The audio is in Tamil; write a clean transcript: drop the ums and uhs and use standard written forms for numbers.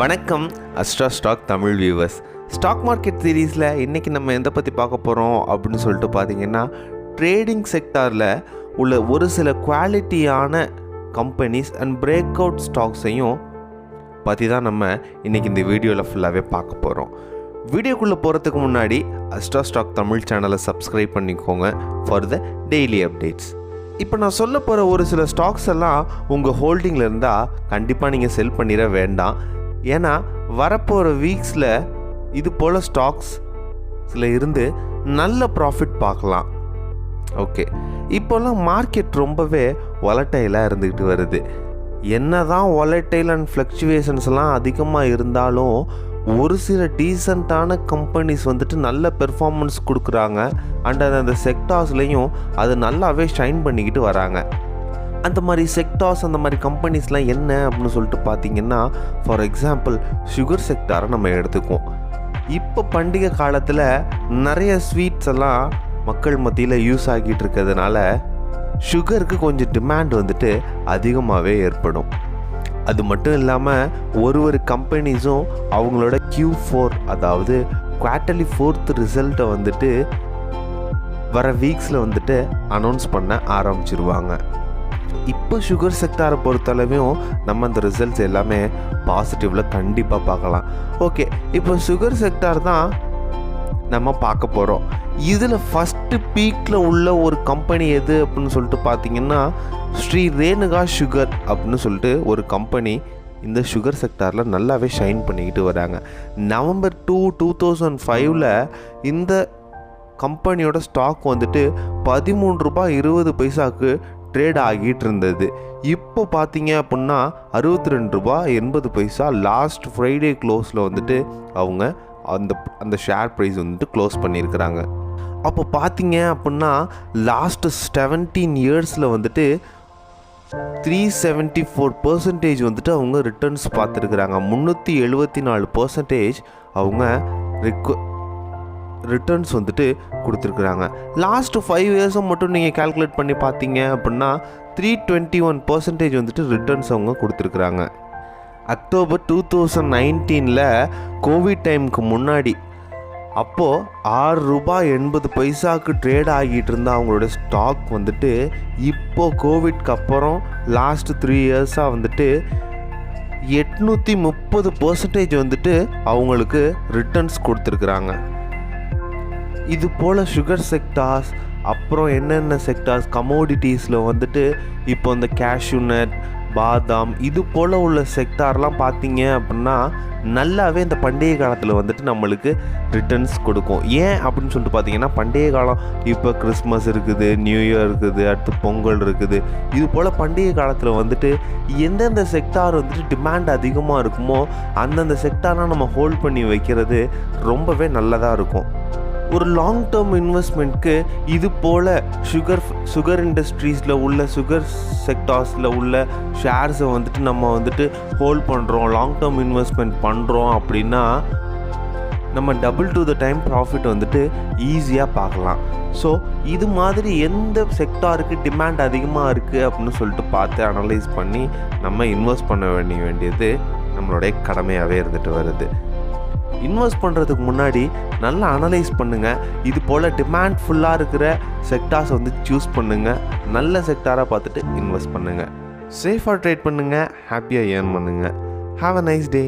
வணக்கம் Astra stock Tamil viewers. Stock market சீரீஸில் இன்றைக்கி நம்ம எதை பற்றி பார்க்க போகிறோம் அப்படின்னு சொல்லிட்டு பார்த்தீங்கன்னா, ட்ரேடிங் செக்டாரில் உள்ள ஒரு சில குவாலிட்டியான கம்பெனிஸ் அண்ட் பிரேக் அவுட் ஸ்டாக்ஸையும் பற்றி தான் நம்ம இன்றைக்கி இந்த வீடியோவில் ஃபுல்லாகவே பார்க்க போகிறோம். வீடியோக்குள்ளே போகிறதுக்கு முன்னாடி அஸ்ட்ரா ஸ்டாக் தமிழ் சேனலை சப்ஸ்கிரைப் பண்ணிக்கோங்க ஃபார் த டெய்லி அப்டேட்ஸ். இப்போ நான் சொல்ல போகிற ஒரு சில ஸ்டாக்ஸ் எல்லாம் உங்கள் ஹோல்டிங்கில் இருந்தால் கண்டிப்பாக நீங்கள் செல் பண்ணிட வேண்டாம். ஏன்னா வரப்போகிற வீக்ஸில் இது போல் ஸ்டாக்ஸில் இருந்து நல்ல ப்ராஃபிட் பார்க்கலாம். ஓகே, இப்போல்லாம் மார்க்கெட் ரொம்பவே வாலட்டைலாக இருந்துக்கிட்டு வருது. என்ன தான் வாலட்டைல் அண்ட் ஃப்ளக்சுவேஷன்ஸ்லாம் அதிகமாக இருந்தாலும் ஒரு சில டீசெண்டான கம்பெனிஸ் நல்ல பெர்ஃபார்மன்ஸ் கொடுக்குறாங்க. அண்ட் அந்த செக்டார்ஸ்லேயும் அது நல்லாவே ஷைன் பண்ணிக்கிட்டு வராங்க. அந்த மாதிரி செக்டார்ஸ், அந்த மாதிரி கம்பெனிஸ்லாம் என்ன அப்படின்னு சொல்லிட்டு பார்த்தீங்கன்னா, ஃபார் எக்ஸாம்பிள் சுகர் செக்டாரை நம்ம எடுத்துக்குவோம். இப்போ பண்டிகை காலத்தில் நிறைய ஸ்வீட்ஸ் எல்லாம் மக்கள் மத்தியில் யூஸ் ஆகிட்டு இருக்கிறதுனால சுகருக்கு கொஞ்சம் டிமாண்ட் அதிகமாகவே ஏற்படும். அது மட்டும் இல்லாமல் ஒரு கம்பெனிஸும் அவங்களோட Q4 அதாவது குவார்ட்டர்லி 4th ரிசல்ட்டை வர வீக்ஸில் அனௌன்ஸ் பண்ண ஆரம்பிச்சிருவாங்க. இப்போ சுகர் செக்டாரை பொறுத்தளவையும் நம்ம அந்த ரிசல்ட்ஸ் எல்லாமே பாசிட்டிவில் கண்டிப்பாக பார்க்கலாம். ஓகே, இப்போ சுகர் செக்டார் தான் நம்ம பார்க்க போகிறோம். இதில் ஃபஸ்ட்டு பீக்கில் உள்ள ஒரு கம்பெனி எது அப்படின்னு சொல்லிட்டு பார்த்தீங்கன்னா, ஸ்ரீ ரேணுகா சுகர் அப்படின்னு சொல்லிட்டு ஒரு கம்பெனி இந்த சுகர் செக்டாரில் நல்லாவே ஷைன் பண்ணிக்கிட்டு வராங்க. November 2, 2005 இந்த கம்பெனியோட ஸ்டாக் ₹13.20 ட்ரேட் ஆகிட்டு இருந்தது. இப்போ பார்த்தீங்க அப்படின்னா ₹62.80 லாஸ்ட் ஃப்ரைடே க்ளோஸில் அவங்க அந்த ஷேர் ப்ரைஸ் க்ளோஸ் பண்ணியிருக்கிறாங்க. அப்போ பார்த்தீங்க அப்படின்னா லாஸ்ட் 17 இயர்ஸில் 374% அவங்க ரிட்டர்ன்ஸ் பார்த்துருக்குறாங்க. 374% அவங்க ரிட்டர்ன்ஸ் கொடுத்துருக்குறாங்க. லாஸ்ட் 5 இயர்ஸை மட்டும் நீங்கள் கால்குலேட் பண்ணி பார்த்தீங்க அப்படின்னா 321% ரிட்டர்ன்ஸ் அவங்க கொடுத்துருக்குறாங்க. அக்டோபர் 2019 கோவிட் டைமுக்கு முன்னாடி அப்போது ₹6.80 ட்ரேட் ஆகிட்டு இருந்தால் அவங்களோட ஸ்டாக் இப்போது கோவிட்க்கு அப்புறம் லாஸ்ட் 3 இயர்ஸாக 830% அவங்களுக்கு ரிட்டர்ன்ஸ் கொடுத்துருக்குறாங்க. இது போல் சுகர் செக்டார்ஸ், அப்புறம் என்னென்ன செக்டார்ஸ் கமோடிட்டிஸில் இப்போ இந்த கேஷ்யூ நட், பாதாம், இது போல் உள்ள செக்டார்லாம் பார்த்தீங்க அப்படின்னா நல்லாவே இந்த பண்டிகை காலத்தில் நம்மளுக்கு ரிட்டர்ன்ஸ் கொடுக்கும். ஏன் அப்படின்னு சொல்லிட்டு பார்த்தீங்கன்னா, பண்டிகை காலம் இப்போ கிறிஸ்மஸ் இருக்குது, நியூ இயர் இருக்குது, அடுத்து பொங்கல் இருக்குது. இது போல் பண்டிகை காலத்தில் எந்தெந்த செக்டார் டிமாண்ட் அதிகமாக இருக்குமோ அந்தந்த செக்டாரெலாம் நம்ம ஹோல்ட் பண்ணி வைக்கிறது ரொம்பவே நல்லதாக இருக்கும். ஒரு லாங் டேர்ம் இன்வெஸ்ட்மெண்ட்க்கு இது போல் சுகர் இண்டஸ்ட்ரீஸில் உள்ள சுகர் செக்டார்ஸில் உள்ள ஷேர்ஸை நம்ம ஹோல்ட் பண்ணுறோம், லாங் டேர்ம் இன்வெஸ்ட்மெண்ட் பண்ணுறோம் அப்படின்னா நம்ம double to the time profit ஈஸியாக பார்க்கலாம். ஸோ இது மாதிரி எந்த செக்டாருக்கு டிமாண்ட் அதிகமாக இருக்குது அப்படின்னு சொல்லிட்டு பார்த்து அனலைஸ் பண்ணி நம்ம இன்வெஸ்ட் பண்ண வேண்டியது நம்மளுடைய கடமையாகவே வருது. இன்வெஸ்ட் பண்ணுறதுக்கு முன்னாடி நல்லா அனலைஸ் பண்ணுங்கள். இது போல் டிமாண்ட் ஃபுல்லாக இருக்கிற செக்டார்ஸ் சூஸ் பண்ணுங்கள். நல்ல செக்டாராக பார்த்துட்டு இன்வெஸ்ட் பண்ணுங்கள். சேஃபாக ட்ரேட் பண்ணுங்கள், ஹாப்பியாக ஏர்ன் பண்ணுங்கள். Have a nice day.